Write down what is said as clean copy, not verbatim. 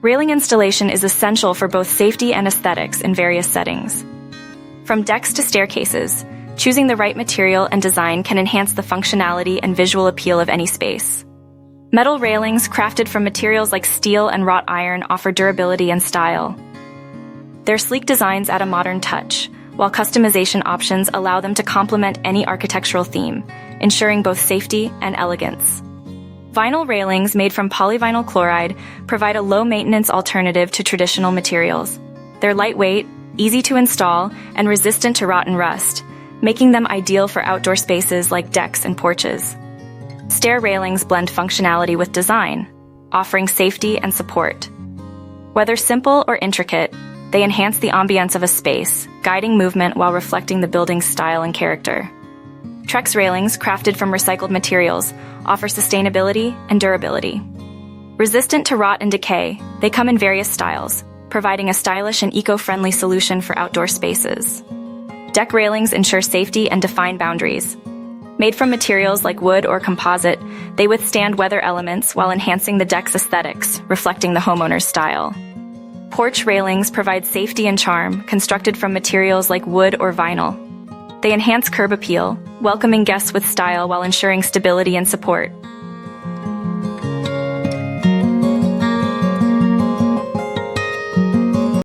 Railing installation is essential for both safety and aesthetics in various settings. From decks to staircases, choosing the right material and design can enhance the functionality and visual appeal of any space. Metal railings crafted from materials like steel and wrought iron offer durability and style. Their sleek designs add a modern touch, while customization options allow them to complement any architectural theme, ensuring both safety and elegance. Vinyl railings made from polyvinyl chloride provide a low-maintenance alternative to traditional materials. They're lightweight, easy to install, and resistant to rot and rust, making them ideal for outdoor spaces like decks and porches. Stair railings blend functionality with design, offering safety and support. Whether simple or intricate, they enhance the ambience of a space, guiding movement while reflecting the building's style and character. Trex railings, crafted from recycled materials, offer sustainability and durability. Resistant to rot and decay, they come in various styles, providing a stylish and eco-friendly solution for outdoor spaces. Deck railings ensure safety and define boundaries. Made from materials like wood or composite, they withstand weather elements while enhancing the deck's aesthetics, reflecting the homeowner's style. Porch railings provide safety and charm, constructed from materials like wood or vinyl. They enhance curb appeal, welcoming guests with style while ensuring stability and support.